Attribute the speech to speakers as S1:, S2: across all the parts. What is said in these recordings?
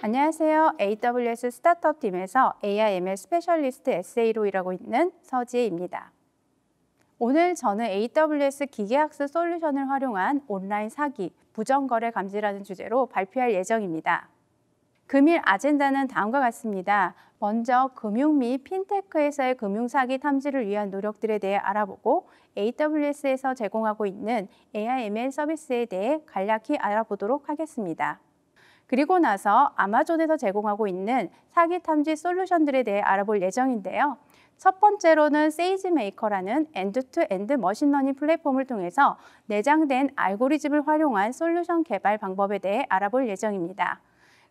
S1: 안녕하세요. AWS 스타트업 팀에서 AI/ML 스페셜리스트 SA로 일하고 있는 서지혜입니다. 오늘 저는 AWS 기계학습 솔루션을 활용한 온라인 사기, 부정거래 감지라는 주제로 발표할 예정입니다. 금일 아젠다는 다음과 같습니다. 먼저 금융 및 핀테크에서의 금융사기 탐지를 위한 노력들에 대해 알아보고 AWS에서 제공하고 있는 AI/ML 서비스에 대해 간략히 알아보도록 하겠습니다. 그리고 나서 아마존에서 제공하고 있는 사기 탐지 솔루션들에 대해 알아볼 예정인데요. 첫 번째로는 세이지메이커라는 엔드-투-엔드 머신러닝 플랫폼을 통해서 내장된 알고리즘을 활용한 솔루션 개발 방법에 대해 알아볼 예정입니다.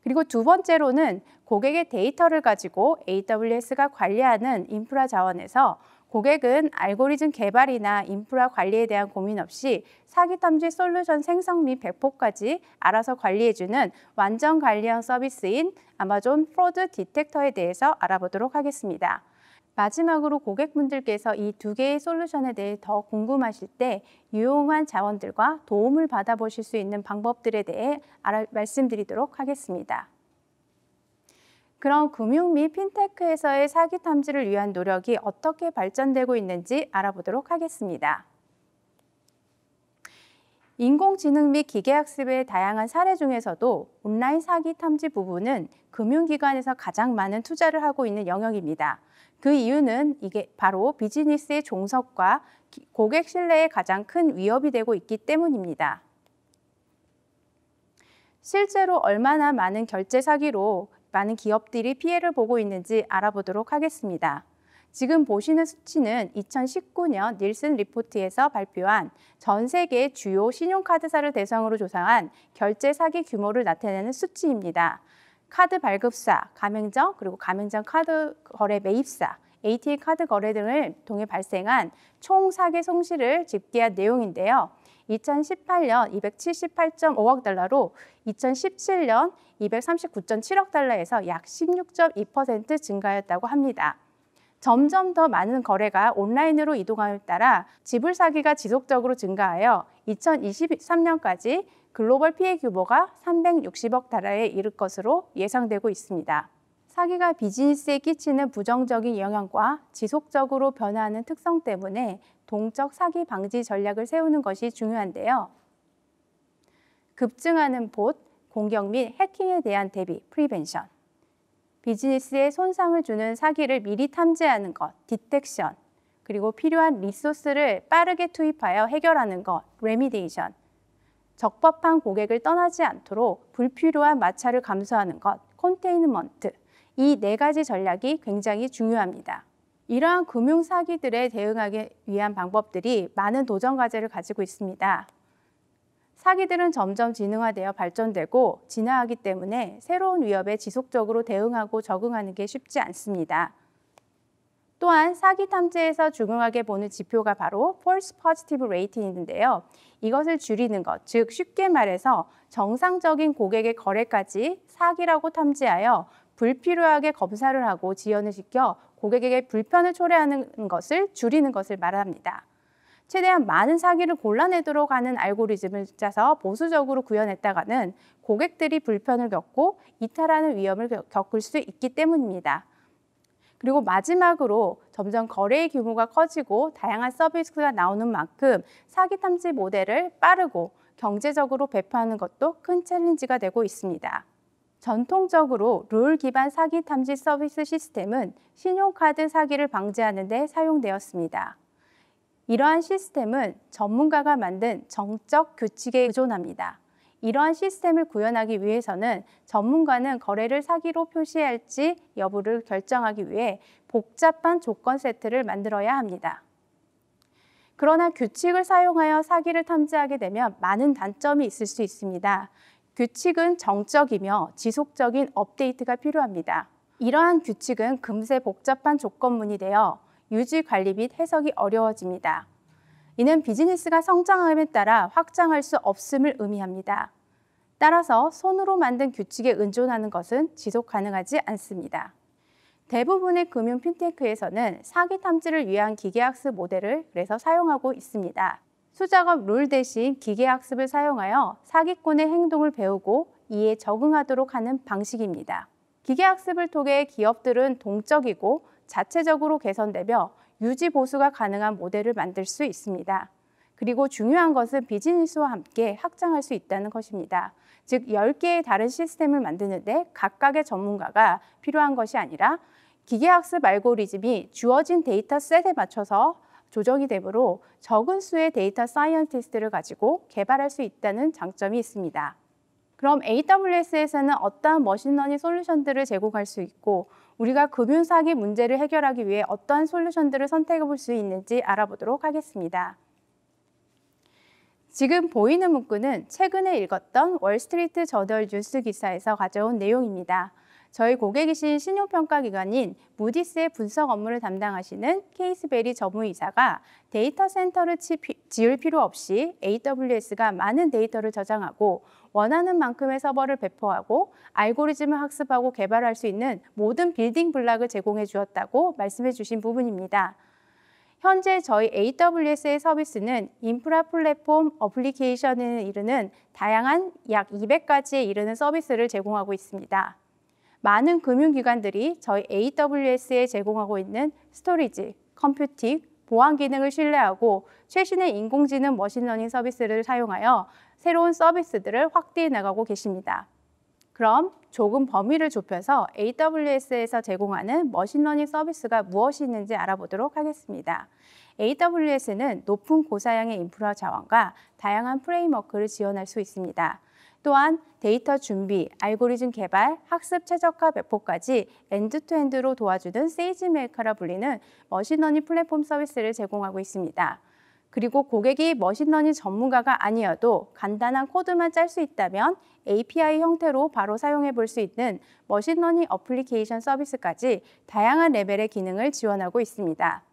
S1: 그리고 두 번째로는 고객의 데이터를 가지고 AWS가 관리하는 인프라 자원에서 고객은 알고리즘 개발이나 인프라 관리에 대한 고민 없이 사기 탐지 솔루션 생성 및 배포까지 알아서 관리해주는 완전 관리형 서비스인 아마존 프로드 디텍터에 대해서 알아보도록 하겠습니다. 마지막으로 고객분들께서 이 두 개의 솔루션에 대해 더 궁금하실 때 유용한 자원들과 도움을 받아보실 수 있는 방법들에 대해 말씀드리도록 하겠습니다. 그럼 금융 및 핀테크에서의 사기 탐지를 위한 노력이 어떻게 발전되고 있는지 알아보도록 하겠습니다. 인공지능 및 기계학습의 다양한 사례 중에서도 온라인 사기 탐지 부분은 금융기관에서 가장 많은 투자를 하고 있는 영역입니다. 그 이유는 이게 바로 비즈니스의 종속과 고객 신뢰에 가장 큰 위협이 되고 있기 때문입니다. 실제로 얼마나 많은 결제 사기로 많은 기업들이 피해를 보고 있는지 알아보도록 하겠습니다. 지금 보시는 수치는 2019년 닐슨 리포트에서 발표한 전 세계 주요 신용카드사를 대상으로 조사한 결제 사기 규모를 나타내는 수치입니다. 카드 발급사, 가맹점, 그리고 가맹점 카드 거래 매입사, ATM 카드 거래 등을 통해 발생한 총 사기 손실을 집계한 내용인데요. 2018년 278.5억 달러로 2017년 239.7억 달러에서 약 16.2% 증가했다고 합니다. 점점 더 많은 거래가 온라인으로 이동함에 따라 지불 사기가 지속적으로 증가하여 2023년까지 글로벌 피해 규모가 360억 달러에 이를 것으로 예상되고 있습니다. 사기가 비즈니스에 끼치는 부정적인 영향과 지속적으로 변화하는 특성 때문에 동적 사기 방지 전략을 세우는 것이 중요한데요. 급증하는 봇, 공격 및 해킹에 대한 대비, 프리벤션. 비즈니스에 손상을 주는 사기를 미리 탐지하는 것, 디텍션. 그리고 필요한 리소스를 빠르게 투입하여 해결하는 것, 레미디에이션. 적법한 고객을 떠나지 않도록 불필요한 마찰을 감소하는 것, 컨테인먼트. 이 네 가지 전략이 굉장히 중요합니다. 이러한 금융 사기들에 대응하기 위한 방법들이 많은 도전 과제를 가지고 있습니다. 사기들은 점점 지능화되어 발전되고 진화하기 때문에 새로운 위협에 지속적으로 대응하고 적응하는 게 쉽지 않습니다. 또한 사기 탐지에서 중요하게 보는 지표가 바로 False Positive Rate인데요. 이것을 줄이는 것, 즉 쉽게 말해서 정상적인 고객의 거래까지 사기라고 탐지하여 불필요하게 검사를 하고 지연을 시켜 고객에게 불편을 초래하는 것을 줄이는 것을 말합니다. 최대한 많은 사기를 골라내도록 하는 알고리즘을 짜서 보수적으로 구현했다가는 고객들이 불편을 겪고 이탈하는 위험을 겪을 수 있기 때문입니다. 그리고 마지막으로 점점 거래의 규모가 커지고 다양한 서비스가 나오는 만큼 사기 탐지 모델을 빠르고 경제적으로 배포하는 것도 큰 챌린지가 되고 있습니다. 전통적으로 룰 기반 사기 탐지 서비스 시스템은 신용카드 사기를 방지하는 데 사용되었습니다. 이러한 시스템은 전문가가 만든 정적 규칙에 의존합니다. 이러한 시스템을 구현하기 위해서는 전문가는 거래를 사기로 표시할지 여부를 결정하기 위해 복잡한 조건 세트를 만들어야 합니다. 그러나 규칙을 사용하여 사기를 탐지하게 되면 많은 단점이 있을 수 있습니다. 규칙은 정적이며 지속적인 업데이트가 필요합니다. 이러한 규칙은 금세 복잡한 조건문이 되어 유지 관리 및 해석이 어려워집니다. 이는 비즈니스가 성장함에 따라 확장할 수 없음을 의미합니다. 따라서 손으로 만든 규칙에 의존하는 것은 지속 가능하지 않습니다. 대부분의 금융 핀테크에서는 사기 탐지를 위한 기계학습 모델을 그래서 사용하고 있습니다. 수작업 룰 대신 기계학습을 사용하여 사기꾼의 행동을 배우고 이에 적응하도록 하는 방식입니다. 기계학습을 통해 기업들은 동적이고 자체적으로 개선되며 유지 보수가 가능한 모델을 만들 수 있습니다. 그리고 중요한 것은 비즈니스와 함께 확장할 수 있다는 것입니다. 즉 10개의 다른 시스템을 만드는데 각각의 전문가가 필요한 것이 아니라 기계학습 알고리즘이 주어진 데이터 셋에 맞춰서 조정이 되므로 적은 수의 데이터 사이언티스트를 가지고 개발할 수 있다는 장점이 있습니다. 그럼 AWS에서는 어떠한 머신러닝 솔루션들을 제공할 수 있고 우리가 금융사기 문제를 해결하기 위해 어떠한 솔루션들을 선택해 볼 수 있는지 알아보도록 하겠습니다. 지금 보이는 문구는 최근에 읽었던 월스트리트 저널 뉴스 기사에서 가져온 내용입니다. 저희 고객이신 신용평가기관인 무디스의 분석 업무를 담당하시는 케이스베리 전무이사가 데이터 센터를 지을 필요 없이 AWS가 많은 데이터를 저장하고 원하는 만큼의 서버를 배포하고 알고리즘을 학습하고 개발할 수 있는 모든 빌딩 블록을 제공해 주었다고 말씀해 주신 부분입니다. 현재 저희 AWS의 서비스는 인프라 플랫폼 어플리케이션에 이르는 다양한 약 200가지에 이르는 서비스를 제공하고 있습니다. 많은 금융기관들이 저희 AWS에 제공하고 있는 스토리지, 컴퓨팅, 보안 기능을 신뢰하고 최신의 인공지능 머신러닝 서비스를 사용하여 새로운 서비스들을 확대해 나가고 계십니다. 그럼 조금 범위를 좁혀서 AWS에서 제공하는 머신러닝 서비스가 무엇이 있는지 알아보도록 하겠습니다. AWS는 높은 고사양의 인프라 자원과 다양한 프레임워크를 지원할 수 있습니다. 또한 데이터 준비, 알고리즘 개발, 학습 최적화 배포까지 엔드투엔드로 도와주는 세이지메이커라 불리는 머신러닝 플랫폼 서비스를 제공하고 있습니다. 그리고 고객이 머신러닝 전문가가 아니어도 간단한 코드만 짤 수 있다면 API 형태로 바로 사용해 볼 수 있는 머신러닝 어플리케이션 서비스까지 다양한 레벨의 기능을 지원하고 있습니다.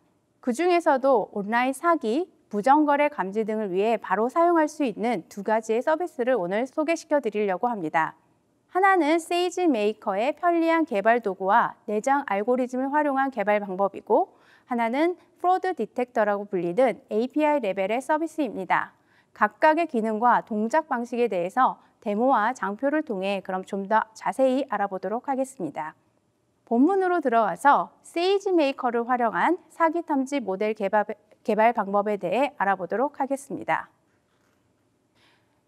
S1: 그 중에서도 온라인 사기, 부정거래 감지 등을 위해 바로 사용할 수 있는 2가지의 서비스를 오늘 소개시켜 드리려고 합니다. 하나는 세이지메이커의 편리한 개발 도구와 내장 알고리즘을 활용한 개발 방법이고 하나는 프로드 디텍터라고 불리는 API 레벨의 서비스입니다. 각각의 기능과 동작 방식에 대해서 데모와 장표를 통해 그럼 좀 더 자세히 알아보도록 하겠습니다. 본문으로 들어가서 세이지메이커를 활용한 사기 탐지 모델 개발 방법에 대해 알아보도록 하겠습니다.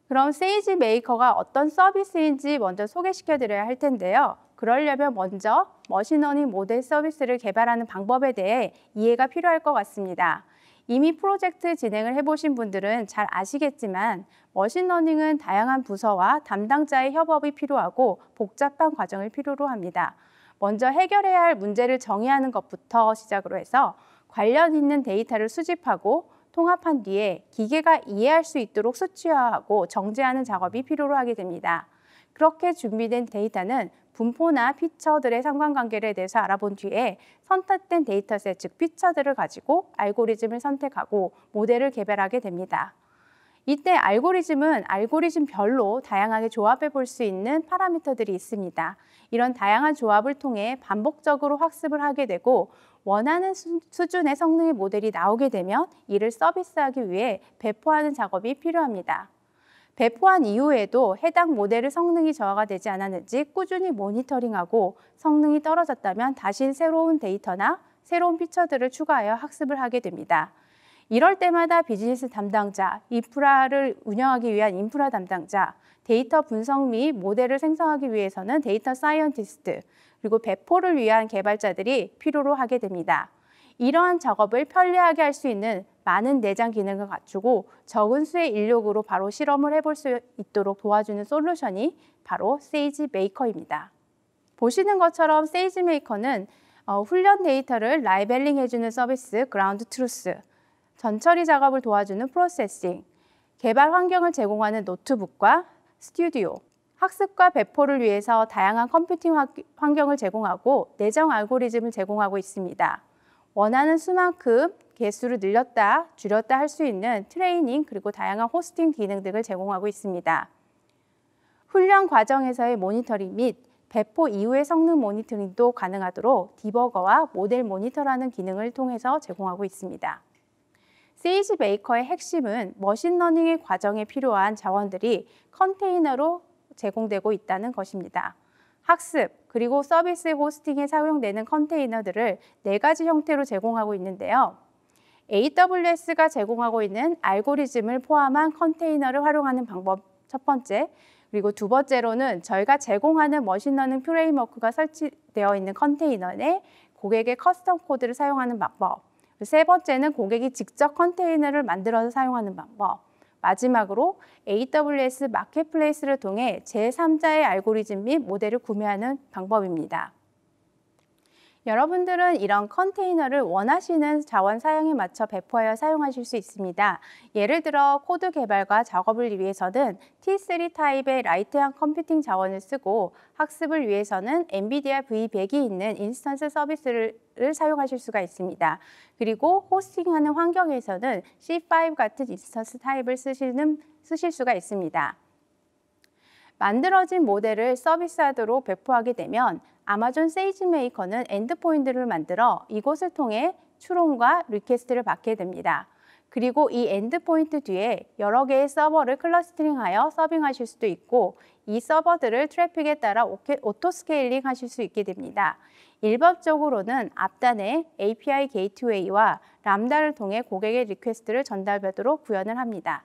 S1: 그럼 세이지메이커가 어떤 서비스인지 먼저 소개시켜 드려야 할 텐데요. 그러려면 먼저 머신러닝 모델 서비스를 개발하는 방법에 대해 이해가 필요할 것 같습니다. 이미 프로젝트 진행을 해보신 분들은 잘 아시겠지만 머신러닝은 다양한 부서와 담당자의 협업이 필요하고 복잡한 과정을 필요로 합니다. 먼저 해결해야 할 문제를 정의하는 것부터 시작으로 해서 관련 있는 데이터를 수집하고 통합한 뒤에 기계가 이해할 수 있도록 수치화하고 정제하는 작업이 필요로 하게 됩니다. 그렇게 준비된 데이터는 분포나 피처들의 상관관계에 대해서 알아본 뒤에 선택된 데이터셋, 즉 피처들을 가지고 알고리즘을 선택하고 모델을 개발하게 됩니다. 이때 알고리즘은 알고리즘별로 다양하게 조합해 볼 수 있는 파라미터들이 있습니다. 이런 다양한 조합을 통해 반복적으로 학습을 하게 되고 원하는 수준의 성능의 모델이 나오게 되면 이를 서비스하기 위해 배포하는 작업이 필요합니다. 배포한 이후에도 해당 모델의 성능이 저하가 되지 않았는지 꾸준히 모니터링하고 성능이 떨어졌다면 다시 새로운 데이터나 새로운 피처들을 추가하여 학습을 하게 됩니다. 이럴 때마다 비즈니스 담당자, 인프라를 운영하기 위한 인프라 담당자, 데이터 분석 및 모델을 생성하기 위해서는 데이터 사이언티스트, 그리고 배포를 위한 개발자들이 필요로 하게 됩니다. 이러한 작업을 편리하게 할 수 있는 많은 내장 기능을 갖추고 적은 수의 인력으로 바로 실험을 해볼 수 있도록 도와주는 솔루션이 바로 세이지메이커입니다. 보시는 것처럼 세이지메이커는 훈련 데이터를 라이벨링 해주는 서비스 그라운드 트루스, 전처리 작업을 도와주는 프로세싱, 개발 환경을 제공하는 노트북과 스튜디오, 학습과 배포를 위해서 다양한 컴퓨팅 환경을 제공하고 내정 알고리즘을 제공하고 있습니다. 원하는 수만큼 개수를 늘렸다, 줄였다 할 수 있는 트레이닝 그리고 다양한 호스팅 기능 등을 제공하고 있습니다. 훈련 과정에서의 모니터링 및 배포 이후의 성능 모니터링도 가능하도록 디버거와 모델 모니터라는 기능을 통해서 제공하고 있습니다. 세이지메이커의 핵심은 머신러닝의 과정에 필요한 자원들이 컨테이너로 제공되고 있다는 것입니다. 학습, 그리고 서비스 호스팅에 사용되는 컨테이너들을 4가지 형태로 제공하고 있는데요. AWS가 제공하고 있는 알고리즘을 포함한 컨테이너를 활용하는 방법 첫 번째, 그리고 두 번째로는 저희가 제공하는 머신러닝 프레임워크가 설치되어 있는 컨테이너 내 고객의 커스텀 코드를 사용하는 방법, 세 번째는 고객이 직접 컨테이너를 만들어서 사용하는 방법, 마지막으로 AWS 마켓플레이스를 통해 제3자의 알고리즘 및 모델을 구매하는 방법입니다. 여러분들은 이런 컨테이너를 원하시는 자원 사양에 맞춰 배포하여 사용하실 수 있습니다. 예를 들어 코드 개발과 작업을 위해서는 T3 타입의 라이트한 컴퓨팅 자원을 쓰고 학습을 위해서는 엔비디아 V100이 있는 인스턴스 서비스를 사용하실 수가 있습니다. 그리고 호스팅하는 환경에서는 C5 같은 인스턴스 타입을 쓰실 수가 있습니다. 만들어진 모델을 서비스하도록 배포하게 되면 아마존 세이지메이커는 엔드포인트를 만들어 이곳을 통해 추론과 리퀘스트를 받게 됩니다. 그리고 이 엔드포인트 뒤에 여러 개의 서버를 클러스터링하여 서빙하실 수도 있고 이 서버들을 트래픽에 따라 오토스케일링 하실 수 있게 됩니다. 일반적으로는 앞단에 API 게이트웨이와 람다를 통해 고객의 리퀘스트를 전달받도록 구현을 합니다.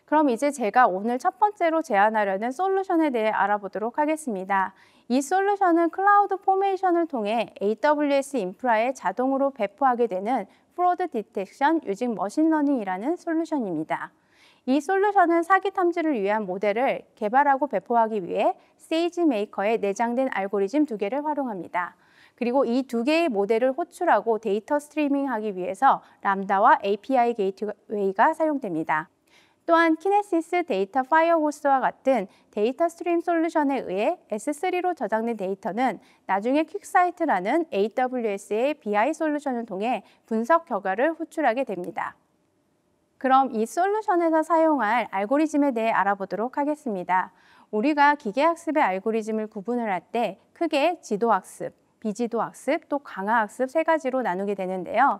S1: 그럼 이제 제가 오늘 첫 번째로 제안하려는 솔루션에 대해 알아보도록 하겠습니다. 이 솔루션은 클라우드 포메이션을 통해 AWS 인프라에 자동으로 배포하게 되는 프로드 디텍션 유징 머신러닝이라는 솔루션입니다. 이 솔루션은 사기 탐지를 위한 모델을 개발하고 배포하기 위해 세이지메이커에 내장된 알고리즘 2개를 활용합니다. 그리고 이 2개의 모델을 호출하고 데이터 스트리밍하기 위해서 람다와 API 게이트웨이가 사용됩니다. 또한 키네시스 데이터 파이어호스와 같은 데이터 스트림 솔루션에 의해 S3로 저장된 데이터는 나중에 퀵사이트라는 AWS의 BI 솔루션을 통해 분석 결과를 호출하게 됩니다. 그럼 이 솔루션에서 사용할 알고리즘에 대해 알아보도록 하겠습니다. 우리가 기계학습의 알고리즘을 구분을 할 때 크게 지도학습, 비지도학습, 또 강화학습 3가지로 나누게 되는데요.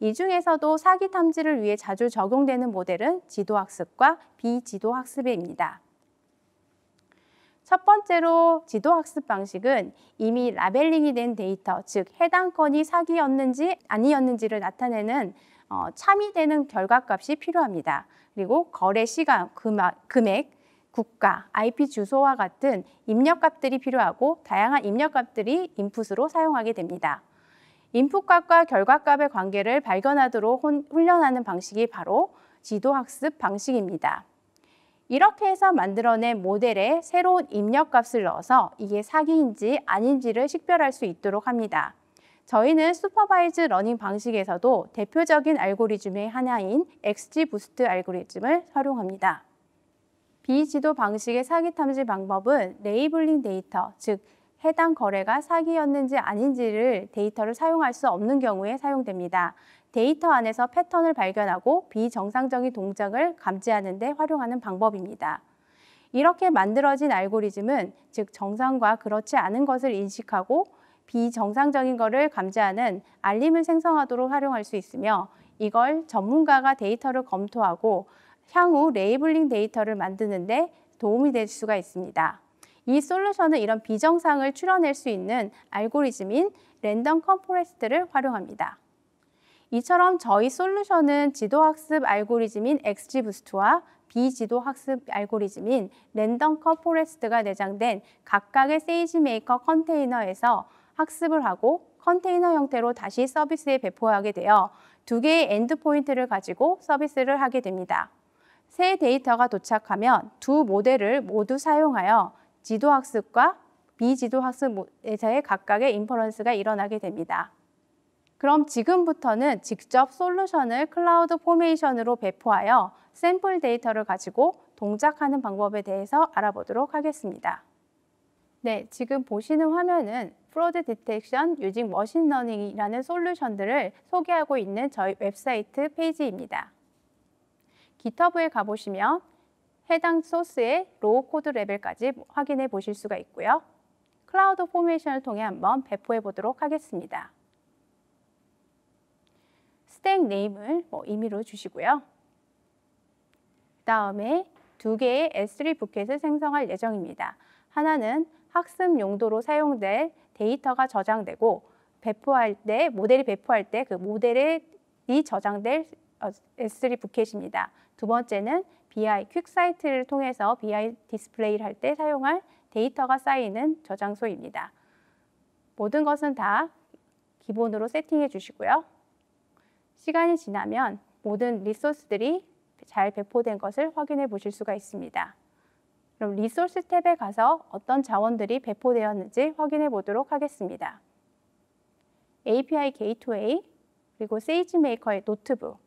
S1: 이 중에서도 사기 탐지를 위해 자주 적용되는 모델은 지도학습과 비지도학습입니다. 첫 번째로 지도학습 방식은 이미 라벨링이 된 데이터, 즉 해당 건이 사기였는지 아니었는지를 나타내는 참이되는 결과값이 필요합니다. 그리고 거래 시간, 금액, 국가, IP 주소와 같은 입력값들이 필요하고 다양한 입력값들이 인풋으로 사용하게 됩니다. 인풋값과 결과값의 관계를 발견하도록 훈련하는 방식이 바로 지도학습 방식입니다. 이렇게 해서 만들어낸 모델에 새로운 입력값을 넣어서 이게 사기인지 아닌지를 식별할 수 있도록 합니다. 저희는 슈퍼바이즈 러닝 방식에서도 대표적인 알고리즘의 하나인 XGBoost 알고리즘을 활용합니다. 비지도 방식의 사기 탐지 방법은 레이블링 데이터, 즉 해당 거래가 사기였는지 아닌지를 데이터를 사용할 수 없는 경우에 사용됩니다. 데이터 안에서 패턴을 발견하고 비정상적인 동작을 감지하는 데 활용하는 방법입니다. 이렇게 만들어진 알고리즘은 즉 정상과 그렇지 않은 것을 인식하고 비정상적인 것을 감지하는 알림을 생성하도록 활용할 수 있으며 이걸 전문가가 데이터를 검토하고 향후 레이블링 데이터를 만드는 데 도움이 될 수가 있습니다. 이 솔루션은 이런 비정상을 추려낼 수 있는 알고리즘인 랜덤 컴포레스트를 활용합니다. 이처럼 저희 솔루션은 지도학습 알고리즘인 XGBoost와 비지도학습 알고리즘인 랜덤 컴포레스트가 내장된 각각의 세이지메이커 컨테이너에서 학습을 하고 컨테이너 형태로 다시 서비스에 배포하게 되어 2개의 엔드포인트를 가지고 서비스를 하게 됩니다. 새 데이터가 도착하면 두 모델을 모두 사용하여 지도학습과 비지도학습에서의 각각의 인퍼런스가 일어나게 됩니다. 그럼 지금부터는 직접 솔루션을 클라우드 포메이션으로 배포하여 샘플 데이터를 가지고 동작하는 방법에 대해서 알아보도록 하겠습니다. 네, 지금 보시는 화면은 프로드 디텍션 유징 머신러닝이라는 솔루션들을 소개하고 있는 저희 웹사이트 페이지입니다. GitHub에 가보시면 해당 소스의 로우 코드 레벨까지 확인해 보실 수가 있고요. 클라우드 포메이션을 통해 한번 배포해 보도록 하겠습니다. 스택 네임을 임의로 주시고요. 그 다음에 두 개의 S3 부켓을 생성할 예정입니다. 하나는 학습 용도로 사용될 데이터가 저장되고 배포할 때, 모델이 배포할 때 그 모델이 저장될 S3 부켓입니다. 두 번째는 BI 퀵사이트를 통해서 BI 디스플레이를 할 때 사용할 데이터가 쌓이는 저장소입니다. 모든 것은 다 기본으로 세팅해 주시고요. 시간이 지나면 모든 리소스들이 잘 배포된 것을 확인해 보실 수가 있습니다. 그럼 리소스 탭에 가서 어떤 자원들이 배포되었는지 확인해 보도록 하겠습니다. API 게이트웨이, 그리고 세이지메이커의 노트북,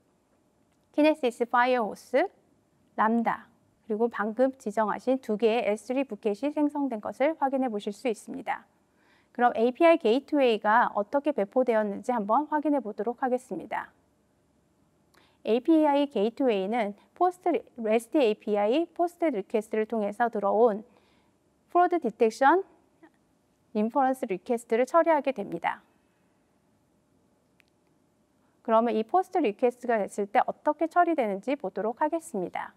S1: 키네시스 파이어호스, 람다, 그리고 방금 지정하신 두 개의 S3 부켓이 생성된 것을 확인해 보실 수 있습니다. 그럼 API 게이트웨이가 어떻게 배포되었는지 한번 확인해 보도록 하겠습니다. API 게이트웨이는 REST API 포스트 리퀘스트를 통해서 들어온 프로드 디텍션, 인퍼런스 리퀘스트를 처리하게 됩니다. 그러면 이 포스트 리퀘스트가 됐을 때 어떻게 처리되는지 보도록 하겠습니다.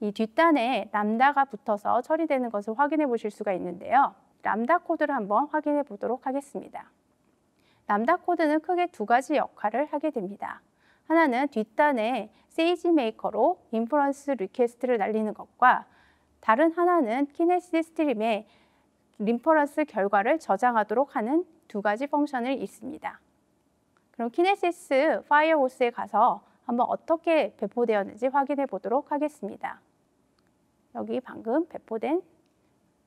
S1: 이 뒷단에 람다가 붙어서 처리되는 것을 확인해 보실 수가 있는데요. 람다 코드를 한번 확인해 보도록 하겠습니다. 람다 코드는 크게 두 가지 역할을 하게 됩니다. 하나는 뒷단에 세이지메이커로 인퍼런스 리퀘스트를 날리는 것과 다른 하나는 키네시스 스트림에 인퍼런스 결과를 저장하도록 하는 두 가지 펑션이 있습니다. 그럼 키네시스 파이어호스에 가서 한번 어떻게 배포되었는지 확인해 보도록 하겠습니다. 여기 방금 배포된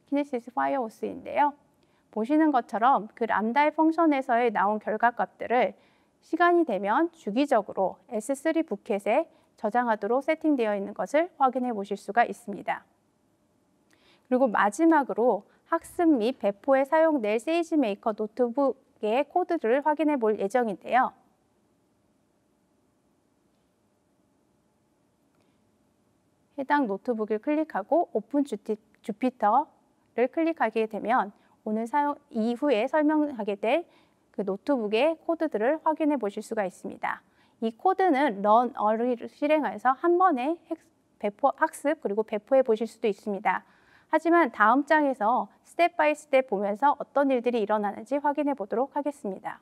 S1: 키네시스 파이어호스인데요. 보시는 것처럼 그 람다의 펑션에서의 나온 결과값들을 시간이 되면 주기적으로 S3 부켓에 저장하도록 세팅되어 있는 것을 확인해 보실 수가 있습니다. 그리고 마지막으로 학습 및 배포에 사용될 세이지메이커 노트북의 코드를 확인해 볼 예정인데요. 해당 노트북을 클릭하고 오픈 주피터를 클릭하게 되면 오늘 사용 이후에 설명하게 될 그 노트북의 코드들을 확인해 보실 수가 있습니다. 이 코드는 run all을 실행해서 한 번에 학습 그리고 배포해 보실 수도 있습니다. 하지만 다음 장에서 스텝 바이 스텝 보면서 어떤 일들이 일어나는지 확인해 보도록 하겠습니다.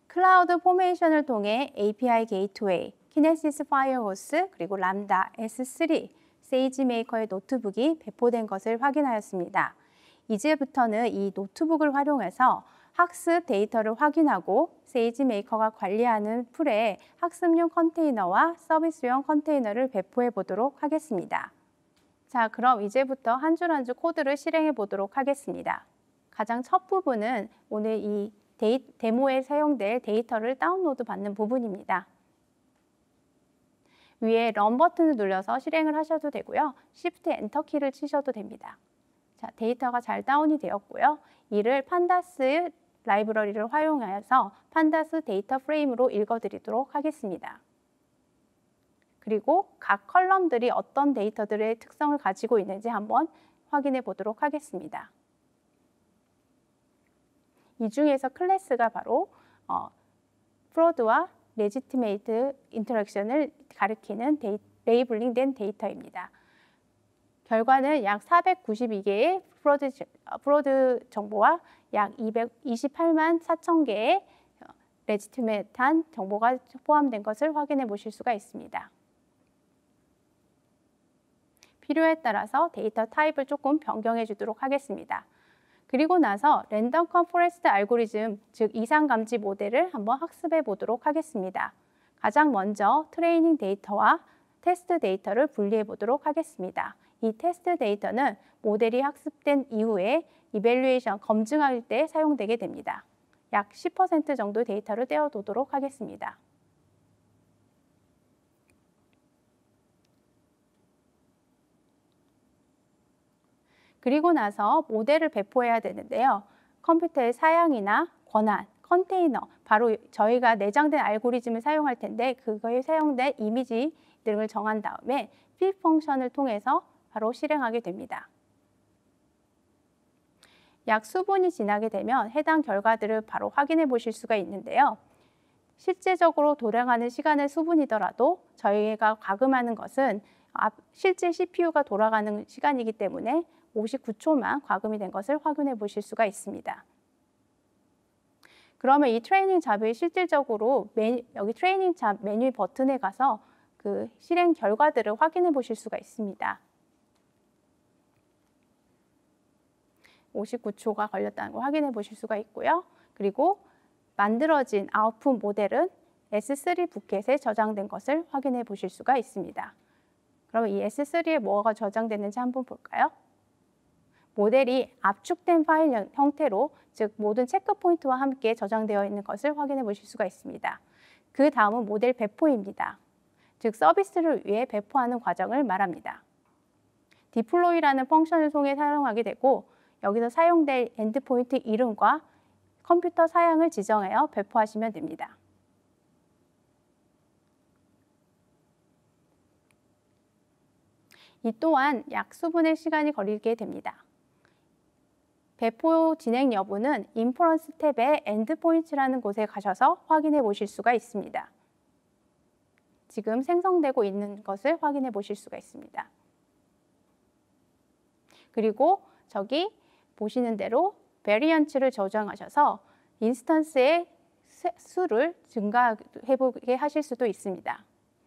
S1: 클라우드 포메이션을 통해 API 게이트웨이, 키네시스 파이어호스, 그리고 람다, S3, 세이지메이커의 노트북이 배포된 것을 확인하였습니다. 이제부터는 이 노트북을 활용해서 학습 데이터를 확인하고 세이지메이커가 관리하는 풀에 학습용 컨테이너와 서비스용 컨테이너를 배포해 보도록 하겠습니다. 자, 그럼 이제부터 한 줄 한 줄 코드를 실행해 보도록 하겠습니다. 가장 첫 부분은 오늘 이 데모에 사용될 데이터를 다운로드 받는 부분입니다. 위에 런 버튼을 눌러서 실행을 하셔도 되고요. Shift 엔터 키를 치셔도 됩니다. 자, 데이터가 잘 다운이 되었고요. 이를 판다스 라이브러리를 활용하여서 판다스 데이터 프레임으로 읽어드리도록 하겠습니다. 그리고 각 컬럼들이 어떤 데이터들의 특성을 가지고 있는지 한번 확인해 보도록 하겠습니다. 이 중에서 클래스가 바로 프로드와 레지티메이트 인터랙션을 가리키는 레이블링 된 데이터입니다. 결과는 약 492개의 프로드 정보와 약 228만 4천 개의 레지티메이트한 정보가 포함된 것을 확인해 보실 수가 있습니다. 필요에 따라서 데이터 타입을 조금 변경해 주도록 하겠습니다. 그리고 나서 랜덤 포레스트 알고리즘, 즉 이상 감지 모델을 한번 학습해 보도록 하겠습니다. 가장 먼저 트레이닝 데이터와 테스트 데이터를 분리해 보도록 하겠습니다. 이 테스트 데이터는 모델이 학습된 이후에 이밸류에이션, 검증할 때 사용되게 됩니다. 약 10% 정도 데이터를 떼어두도록 하겠습니다. 그리고 나서 모델을 배포해야 되는데요. 컴퓨터의 사양이나 권한, 컨테이너, 바로 저희가 내장된 알고리즘을 사용할 텐데 그거에 사용된 이미지 등을 정한 다음에 fit 펑션을 통해서 바로 실행하게 됩니다. 약 수분이 지나게 되면 해당 결과들을 바로 확인해 보실 수가 있는데요. 실제적으로 돌아가는 시간의 수분이더라도 저희가 과금하는 것은 실제 CPU가 돌아가는 시간이기 때문에 59초만 과금이 된 것을 확인해 보실 수가 있습니다. 그러면 이 트레이닝 잡이 실질적으로 여기 트레이닝 잡 메뉴 버튼에 가서 그 실행 결과들을 확인해 보실 수가 있습니다. 59초가 걸렸다는 걸 확인해 보실 수가 있고요. 그리고 만들어진 아웃풋 모델은 S3 부켓에 저장된 것을 확인해 보실 수가 있습니다. 그러면 이 S3에 뭐가 저장됐는지 한번 볼까요? 모델이 압축된 파일 형태로, 즉 모든 체크 포인트와 함께 저장되어 있는 것을 확인해 보실 수가 있습니다. 그 다음은 모델 배포입니다. 즉 서비스를 위해 배포하는 과정을 말합니다. 디플로이라는 펑션을 통해 사용하게 되고 여기서 사용될 엔드포인트 이름과 컴퓨터 사양을 지정하여 배포하시면 됩니다. 이 또한 약 수분의 시간이 걸리게 됩니다. 배포 진행 여부는 인퍼런스 탭의 엔드포인트라는 곳에 가셔서 확인해 보실 수가 있습니다. 지금 생성되고 있는 것을 확인해 보실 수가 있습니다. 그리고 저기 보시는 대로 베리언츠를 저장하셔서 인스턴스의 수를 증가해보게 하실 수도 있습니다.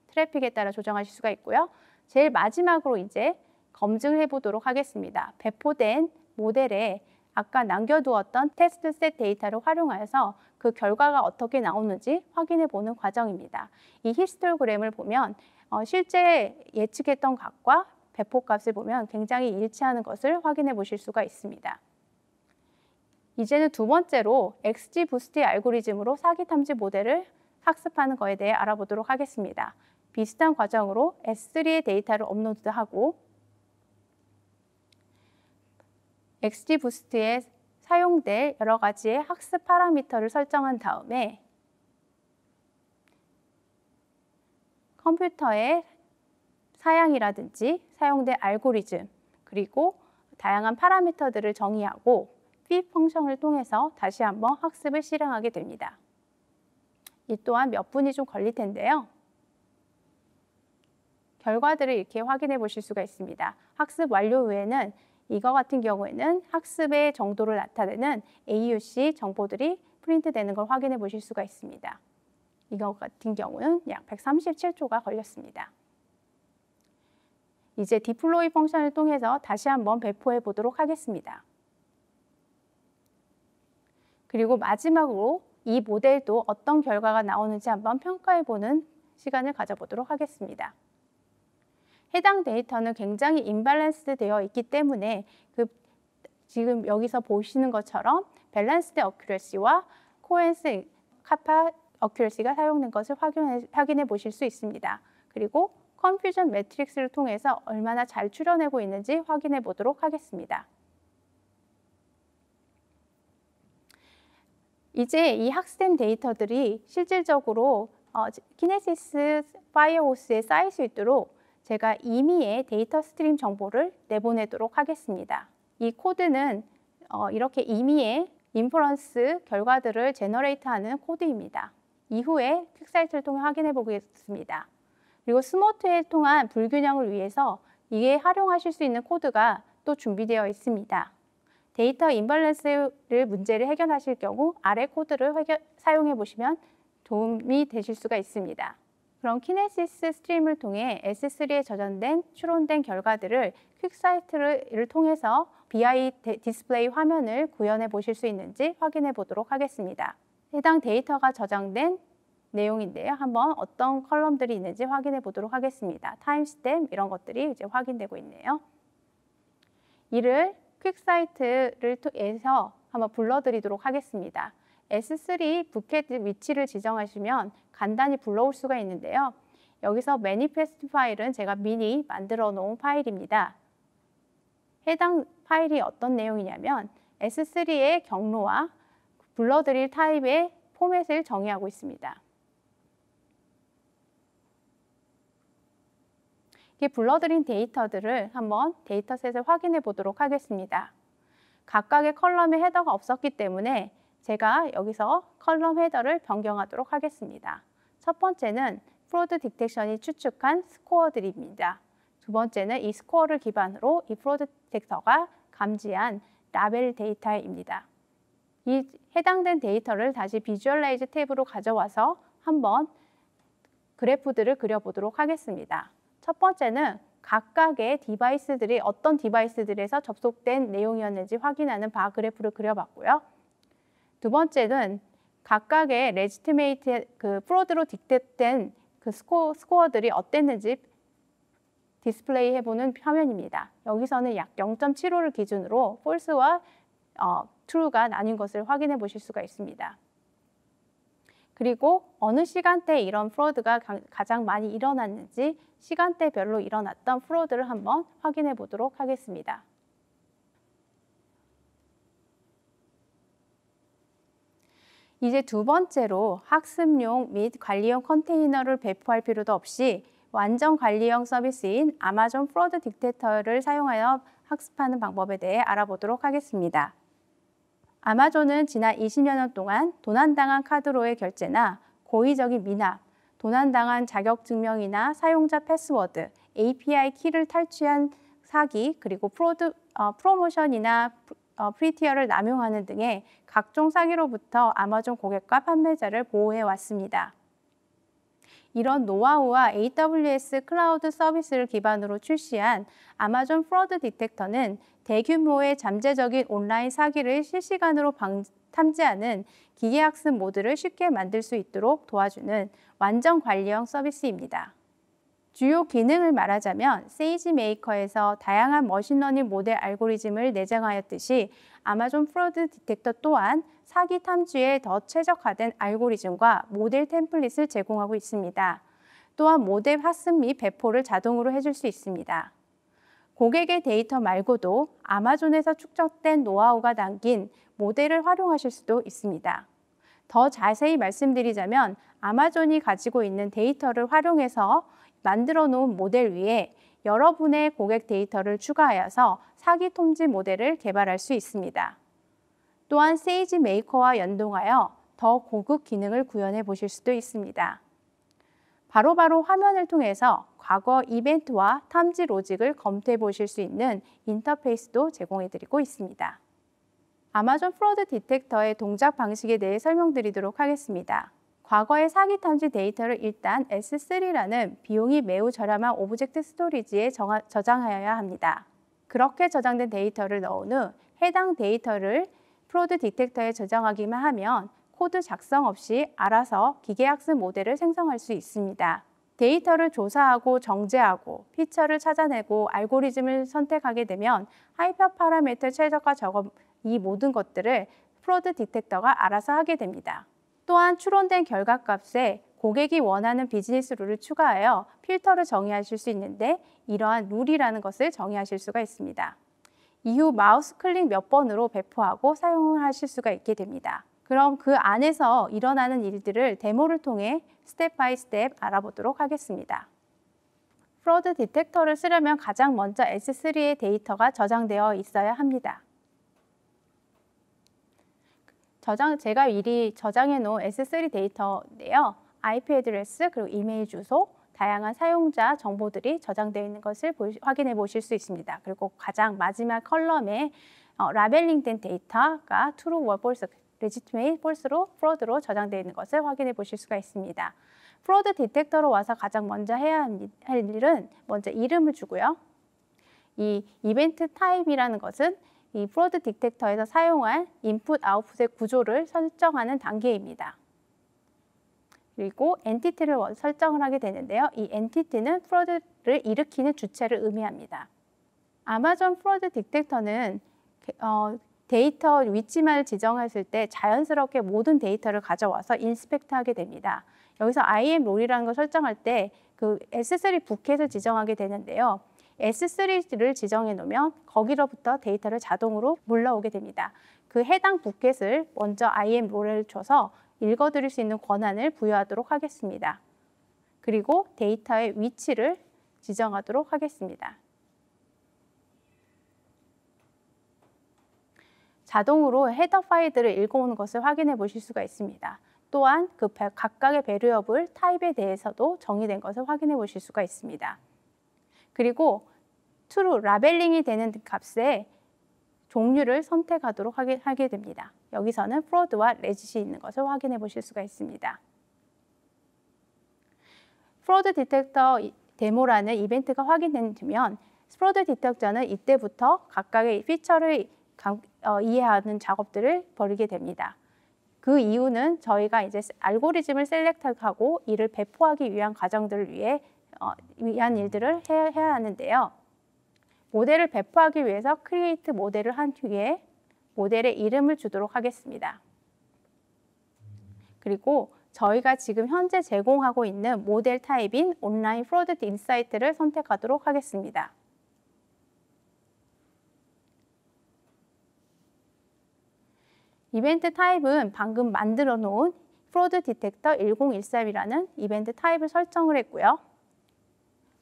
S1: 트래픽에 따라 조정하실 수가 있고요. 제일 마지막으로 이제 검증을 해보도록 하겠습니다. 배포된 모델에 아까 남겨두었던 테스트 셋 데이터를 활용하여서 그 결과가 어떻게 나오는지 확인해 보는 과정입니다. 이 히스토그램을 보면 실제 예측했던 값과 배포 값을 보면 굉장히 일치하는 것을 확인해 보실 수가 있습니다. 이제는 두 번째로 XGBoost 알고리즘으로 사기 탐지 모델을 학습하는 것에 대해 알아보도록 하겠습니다. 비슷한 과정으로 S3의 데이터를 업로드하고 XGBoost에 사용될 여러 가지의 학습 파라미터를 설정한 다음에 컴퓨터의 사양이라든지 사용될 알고리즘 그리고 다양한 파라미터들을 정의하고 fit 펑션을 통해서 다시 한번 학습을 실행하게 됩니다. 이 또한 몇 분이 좀 걸릴 텐데요. 결과들을 이렇게 확인해 보실 수가 있습니다. 학습 완료 후에는 이거 같은 경우에는 학습의 정도를 나타내는 AUC 정보들이 프린트되는 걸 확인해 보실 수가 있습니다. 이거 같은 경우는 약 137초가 걸렸습니다. 이제 디플로이 펑션을 통해서 다시 한번 배포해 보도록 하겠습니다. 그리고 마지막으로 이 모델도 어떤 결과가 나오는지 한번 평가해 보는 시간을 가져보도록 하겠습니다. 해당 데이터는 굉장히 임밸런스드 되어 있기 때문에 지금 여기서 보시는 것처럼 밸런스드 어큐러시와 코엔스 카파 어큐러시가 사용된 것을 확인해 보실 수 있습니다. 그리고 컨퓨전 매트릭스를 통해서 얼마나 잘 추려내고 있는지 확인해 보도록 하겠습니다. 이제 이 학습된 데이터들이 실질적으로 키네시스 파이어호스에 쌓일 수 있도록 제가 임의의 데이터 스트림 정보를 내보내도록 하겠습니다. 이 코드는 이렇게 임의의 인퍼런스 결과들을 제너레이트하는 코드입니다. 이후에 퀵사이트를 통해 확인해 보겠습니다. 그리고 스모트에 통한 불균형을 위해서 이게 활용하실 수 있는 코드가 또 준비되어 있습니다. 데이터 임밸런스를 문제를 해결하실 경우 아래 코드를 사용해 보시면 도움이 되실 수가 있습니다. 그럼 키네시스 스트림을 통해 S3에 저장된 추론된 결과들을 퀵사이트를 통해서 BI 디스플레이 화면을 구현해 보실 수 있는지 확인해 보도록 하겠습니다. 해당 데이터가 저장된 내용인데요. 한번 어떤 컬럼들이 있는지 확인해 보도록 하겠습니다. 타임스탬 이런 것들이 이제 확인되고 있네요. 이를 퀵사이트를 통해서 한번 불러드리도록 하겠습니다. S3 부켓 위치를 지정하시면 간단히 불러올 수가 있는데요. 여기서 매니페스트 파일은 제가 미리 만들어 놓은 파일입니다. 해당 파일이 어떤 내용이냐면 S3의 경로와 불러드릴 타입의 포맷을 정의하고 있습니다. 이렇게 불러드린 데이터들을 한번 데이터셋을 확인해 보도록 하겠습니다. 각각의 컬럼에 헤더가 없었기 때문에 제가 여기서 컬럼 헤더를 변경하도록 하겠습니다. 첫 번째는 프로드 디텍션이 추측한 스코어들입니다. 두 번째는 이 스코어를 기반으로 이 프로드 디텍터가 감지한 라벨 데이터입니다. 이 해당된 데이터를 다시 비주얼라이즈 탭으로 가져와서 한번 그래프들을 그려보도록 하겠습니다. 첫 번째는 각각의 디바이스들이 어떤 디바이스들에서 접속된 내용이었는지 확인하는 바 그래프를 그려봤고요. 두 번째는 각각의 레지티메이트 프로드로 딕tet된 스코어들이 어땠는지 디스플레이 해보는 화면입니다. 여기서는 약 0.75를 기준으로 false와 true가 나뉜 것을 확인해 보실 수가 있습니다. 그리고 어느 시간대에 이런 프로드가 가장 많이 일어났는지 시간대별로 일어났던 프로드를 한번 확인해 보도록 하겠습니다. 이제 두 번째로 학습용 및 관리용 컨테이너를 배포할 필요도 없이 완전 관리형 서비스인 아마존 프로드 딕테터를 사용하여 학습하는 방법에 대해 알아보도록 하겠습니다. 아마존은 지난 20여 년 동안 도난당한 카드로의 결제나 고의적인 미납, 도난당한 자격증명이나 사용자 패스워드, API 키를 탈취한 사기, 그리고 프로모션이나 프리티어를 남용하는 등의 각종 사기로부터 아마존 고객과 판매자를 보호해 왔습니다. 이런 노하우와 AWS 클라우드 서비스를 기반으로 출시한 아마존 프로드 디텍터는 대규모의 잠재적인 온라인 사기를 실시간으로 탐지하는 기계학습 모드를 쉽게 만들 수 있도록 도와주는 완전 관리형 서비스입니다. 주요 기능을 말하자면 세이지메이커에서 다양한 머신러닝 모델 알고리즘을 내장하였듯이 아마존 프로드 디텍터 또한 사기 탐지에 더 최적화된 알고리즘과 모델 템플릿을 제공하고 있습니다. 또한 모델 학습 및 배포를 자동으로 해줄 수 있습니다. 고객의 데이터 말고도 아마존에서 축적된 노하우가 담긴 모델을 활용하실 수도 있습니다. 더 자세히 말씀드리자면 아마존이 가지고 있는 데이터를 활용해서 만들어 놓은 모델 위에 여러분의 고객 데이터를 추가하여서 사기 탐지 모델을 개발할 수 있습니다. 또한 세이지 메이커와 연동하여 더 고급 기능을 구현해 보실 수도 있습니다. 바로바로 화면을 통해서 과거 이벤트와 탐지 로직을 검토해 보실 수 있는 인터페이스도 제공해 드리고 있습니다. 아마존 프로드 디텍터의 동작 방식에 대해 설명드리도록 하겠습니다. 과거의 사기 탐지 데이터를 일단 S3라는 비용이 매우 저렴한 오브젝트 스토리지에 저장하여야 합니다. 그렇게 저장된 데이터를 넣은 후 해당 데이터를 프로드 디텍터에 저장하기만 하면 코드 작성 없이 알아서 기계학습 모델을 생성할 수 있습니다. 데이터를 조사하고 정제하고 피처를 찾아내고 알고리즘을 선택하게 되면 하이퍼 파라미터 최적화 작업 이 모든 것들을 프로드 디텍터가 알아서 하게 됩니다. 또한 추론된 결과값에 고객이 원하는 비즈니스 룰을 추가하여 필터를 정의하실 수 있는데 이러한 룰이라는 것을 정의하실 수가 있습니다. 이후 마우스 클릭 몇 번으로 배포하고 사용을 하실 수가 있게 됩니다. 그럼 그 안에서 일어나는 일들을 데모를 통해 스텝 바이 스텝 알아보도록 하겠습니다. 프로드 디텍터를 쓰려면 가장 먼저 S3의 데이터가 저장되어 있어야 합니다. 제가 미리 저장해 놓은 S3 데이터인데요. IP 애드레스 그리고 이메일 주소, 다양한 사용자 정보들이 저장되어 있는 것을 확인해 보실 수 있습니다. 그리고 가장 마지막 컬럼에 라벨링된 데이터가 true or false, legitimate, false로 프로드로 저장되어 있는 것을 확인해 보실 수가 있습니다. 프로드 디텍터로 와서 가장 먼저 해야 할 일은 먼저 이름을 주고요. 이 이벤트 타입이라는 것은 이 프로드 디텍터에서 사용할 인풋, 아웃풋의 구조를 설정하는 단계입니다. 그리고 엔티티를 설정을 하게 되는데요. 이 엔티티는 프로드를 일으키는 주체를 의미합니다. 아마존 프로드 디텍터는 데이터 위치만 지정했을 때 자연스럽게 모든 데이터를 가져와서 인스펙트하게 됩니다. 여기서 IAM 롤이라는 걸 설정할 때 그 S3 부켓을 지정하게 되는데요. S3를 지정해 놓으면 거기로부터 데이터를 자동으로 물러오게 됩니다. 그 해당 부켓을 먼저 IAM 롤을 줘서 읽어드릴 수 있는 권한을 부여하도록 하겠습니다. 그리고 데이터의 위치를 지정하도록 하겠습니다. 자동으로 헤더 파일들을 읽어오는 것을 확인해 보실 수가 있습니다. 또한 그 각각의 베리어블 타입에 대해서도 정의된 것을 확인해 보실 수가 있습니다. 그리고 true, 라벨링이 되는 값의 종류를 선택하도록 하게 됩니다. 여기서는 fraud와 legit이 있는 것을 확인해 보실 수가 있습니다. fraud detector 데모라는 이벤트가 확인되면 fraud detector는 이때부터 각각의 피처를 이해하는 작업들을 벌이게 됩니다. 그 이유는 저희가 이제 알고리즘을 셀렉트하고 이를 배포하기 위한 과정들을 위한 일들을 해야 하는데요. 모델을 배포하기 위해서 create 모델을 한 후에 모델의 이름을 주도록 하겠습니다. 그리고 저희가 지금 현재 제공하고 있는 모델 타입인 온라인 프로드 인사이트를 선택하도록 하겠습니다. 이벤트 타입은 방금 만들어 놓은 프로드 디텍터 1013이라는 이벤트 타입을 설정을 했고요.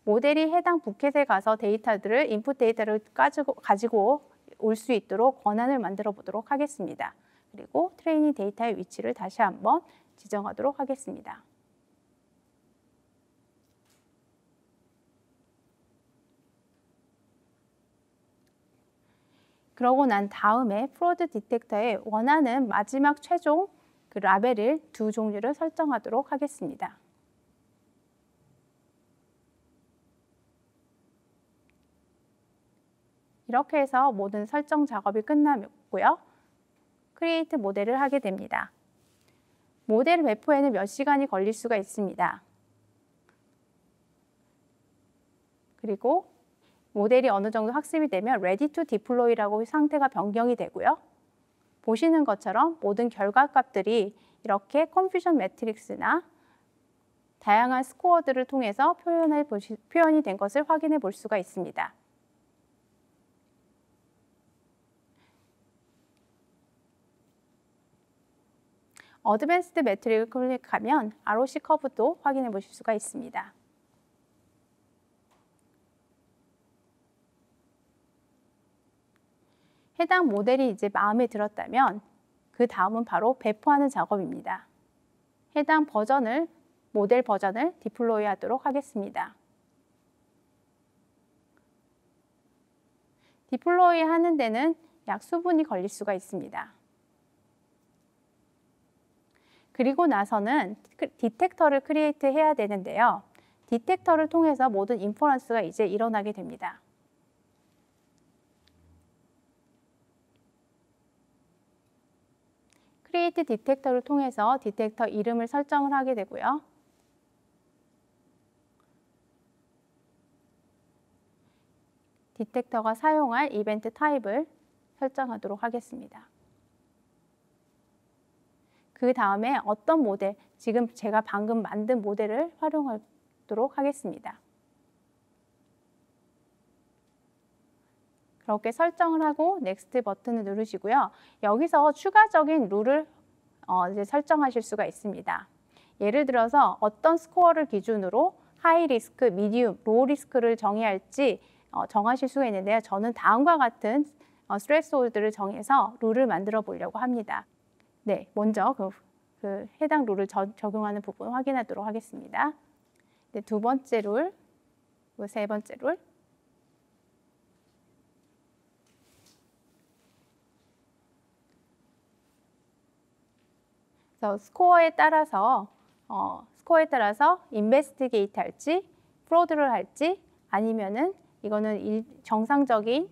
S1: 모델이 해당 부켓에 가서 데이터들을 인풋 데이터를 가지고 올 수 있도록 권한을 만들어 보도록 하겠습니다. 그리고 트레이닝 데이터의 위치를 다시 한번 지정하도록 하겠습니다. 그러고 난 다음에 프로드 디텍터에 원하는 마지막 최종 그 라벨을 두 종류를 설정하도록 하겠습니다. 이렇게 해서 모든 설정 작업이 끝나고요. 크리에이트 모델을 하게 됩니다. 모델 배포에는 몇 시간이 걸릴 수가 있습니다. 그리고 모델이 어느 정도 학습이 되면 Ready to Deploy라고 상태가 변경이 되고요. 보시는 것처럼 모든 결과값들이 이렇게 컨퓨전 매트릭스나 다양한 스코어들을 통해서 표현이 된 것을 확인해 볼 수가 있습니다. 어드밴스드 매트릭을 클릭하면 ROC 커브도 확인해 보실 수가 있습니다. 해당 모델이 이제 마음에 들었다면 그 다음은 바로 배포하는 작업입니다. 해당 모델 버전을 디플로이 하도록 하겠습니다. 디플로이 하는 데는 약 수분이 걸릴 수가 있습니다. 그리고 나서는 디텍터를 크리에이트 해야 되는데요. 디텍터를 통해서 모든 인퍼런스가 이제 일어나게 됩니다. 크리에이트 디텍터를 통해서 디텍터 이름을 설정을 하게 되고요. 디텍터가 사용할 이벤트 타입을 설정하도록 하겠습니다. 그 다음에 어떤 모델, 지금 제가 방금 만든 모델을 활용하도록 하겠습니다. 그렇게 설정을 하고 넥스트 버튼을 누르시고요. 여기서 추가적인 룰을 이제 설정하실 수가 있습니다. 예를 들어서 어떤 스코어를 기준으로 하이 리스크, 미디움, 로우 리스크를 정의할지 정하실 수가 있는데요. 저는 다음과 같은 스트레스홀드를 정해서 룰을 만들어 보려고 합니다. 네, 먼저 그 해당 룰을 적용하는 부분 확인하도록 하겠습니다. 네, 두 번째 룰, 세 번째 룰. 스코어에 따라서 인베스티게이트 할지, 프로드를 할지, 아니면은 이거는 정상적인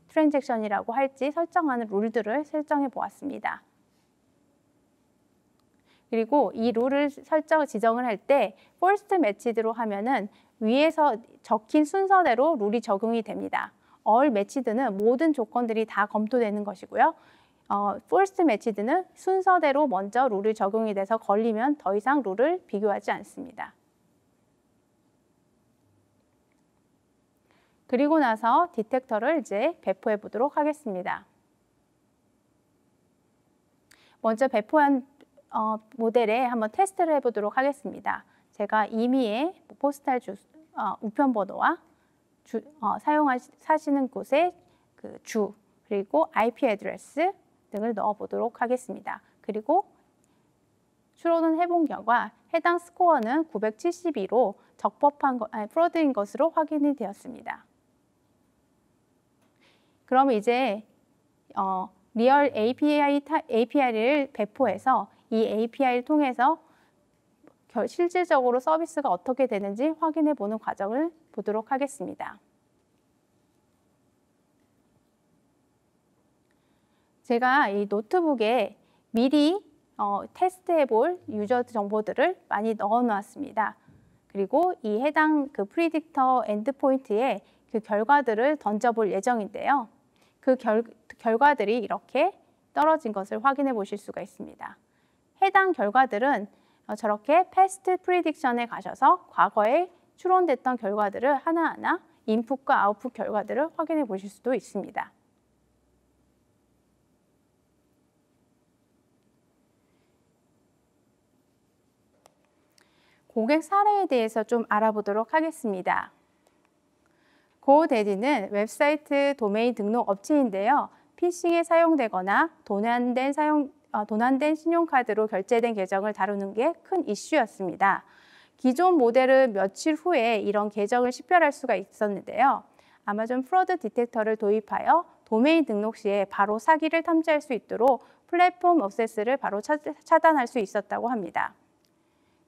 S1: 트랜잭션이라고 할지 설정하는 룰들을 설정해 보았습니다. 그리고 이 룰을 지정을 할 때 first matched로 하면은 위에서 적힌 순서대로 룰이 적용이 됩니다. all matched는 모든 조건들이 다 검토되는 것이고요. first matched는 순서대로 먼저 룰이 적용이 돼서 걸리면 더 이상 룰을 비교하지 않습니다. 그리고 나서 디텍터를 이제 배포해 보도록 하겠습니다. 먼저 배포한 모델에 한번 테스트를 해보도록 하겠습니다. 제가 임의의 포스탈 우편 번호와 사시는 곳의 그 주, 그리고 IP 애드레스 등을 넣어 보도록 하겠습니다. 그리고 추론은 해본 결과 해당 스코어는 972로 적법한 프로드인 것으로 확인이 되었습니다. 그럼 이제 리얼 API를 배포해서 이 API를 통해서 실질적으로 서비스가 어떻게 되는지 확인해 보는 과정을 보도록 하겠습니다. 제가 이 노트북에 미리 테스트해 볼 유저 정보들을 많이 넣어 놓았습니다. 그리고 이 해당 그 프리딕터 엔드포인트에 그 결과들을 던져볼 예정인데요. 그 결과들이 이렇게 떨어진 것을 확인해 보실 수가 있습니다. 해당 결과들은 저렇게 패스트 프리딕션에 가셔서 과거에 추론됐던 결과들을 하나하나 인풋과 아웃풋 결과들을 확인해 보실 수도 있습니다. 고객 사례에 대해서 좀 알아보도록 하겠습니다. 고데디는 웹사이트 도메인 등록 업체인데요. 피싱에 사용되거나 도난된 신용카드로 결제된 계정을 다루는 게 큰 이슈였습니다. 기존 모델은 며칠 후에 이런 계정을 식별할 수가 있었는데요. 아마존 프로드 디텍터를 도입하여 도메인 등록 시에 바로 사기를 탐지할 수 있도록 플랫폼 액세스를 바로 차단할 수 있었다고 합니다.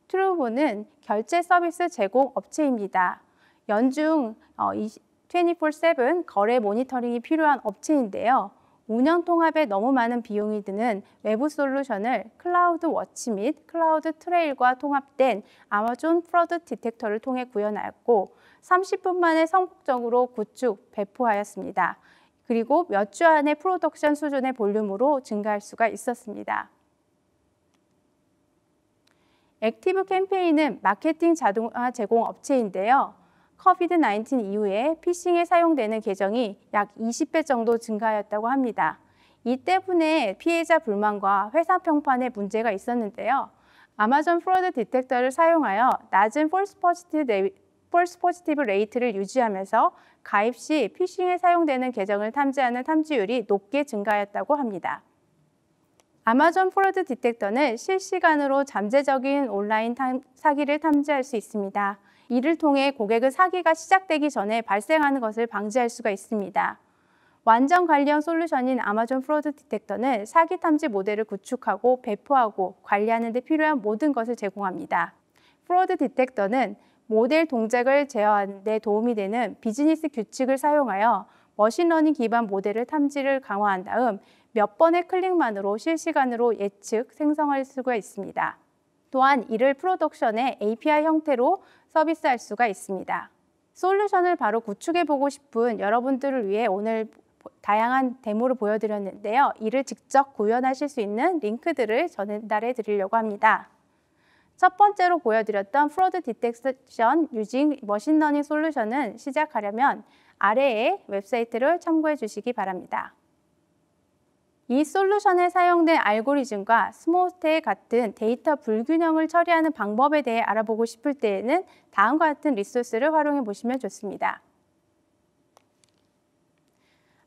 S1: 트루브는 결제 서비스 제공 업체입니다. 연중 24/7 거래 모니터링이 필요한 업체인데요. 운영 통합에 너무 많은 비용이 드는 외부 솔루션을 클라우드 워치 및 클라우드 트레일과 통합된 아마존 프로드 디텍터를 통해 구현하였고 30분 만에 성공적으로 구축, 배포하였습니다. 그리고 몇 주 안에 프로덕션 수준의 볼륨으로 증가할 수가 있었습니다. 액티브 캠페인은 마케팅 자동화 제공 업체인데요. 코비드-19 이후에 피싱에 사용되는 계정이 약 20배 정도 증가하였다고 합니다. 이 때문에 피해자 불만과 회사 평판에 문제가 있었는데요. 아마존 프로드 디텍터를 사용하여 낮은 폴스 포지티브 레이트를 유지하면서 가입 시 피싱에 사용되는 계정을 탐지하는 탐지율이 높게 증가하였다고 합니다. 아마존 프로드 디텍터는 실시간으로 잠재적인 온라인 사기를 탐지할 수 있습니다. 이를 통해 고객의 사기가 시작되기 전에 발생하는 것을 방지할 수가 있습니다. 완전 관리형 솔루션인 아마존 프로드 디텍터는 사기 탐지 모델을 구축하고 배포하고 관리하는 데 필요한 모든 것을 제공합니다. 프로드 디텍터는 모델 동작을 제어하는 데 도움이 되는 비즈니스 규칙을 사용하여 머신러닝 기반 모델을 탐지를 강화한 다음 몇 번의 클릭만으로 실시간으로 예측, 생성할 수가 있습니다. 또한 이를 프로덕션의 API 형태로 서비스할 수가 있습니다. 솔루션을 바로 구축해보고 싶은 여러분들을 위해 오늘 다양한 데모를 보여드렸는데요. 이를 직접 구현하실 수 있는 링크들을 전달해 드리려고 합니다. 첫 번째로 보여드렸던 프로드 디텍션 유징 머신러닝 솔루션은 시작하려면 아래의 웹사이트를 참고해 주시기 바랍니다. 이 솔루션에 사용된 알고리즘과 스모스텍 같은 데이터 불균형을 처리하는 방법에 대해 알아보고 싶을 때에는 다음과 같은 리소스를 활용해 보시면 좋습니다.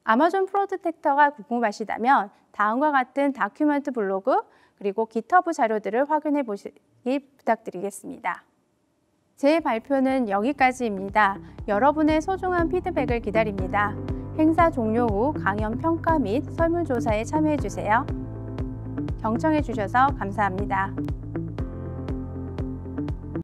S1: 아마존 프로드 디텍터가 궁금하시다면 다음과 같은 다큐멘트 블로그 그리고 깃허브 자료들을 확인해 보시기 부탁드리겠습니다. 제 발표는 여기까지입니다. 여러분의 소중한 피드백을 기다립니다. 행사 종료 후 강연 평가 및 설문조사에 참여해 주세요. 경청해 주셔서 감사합니다.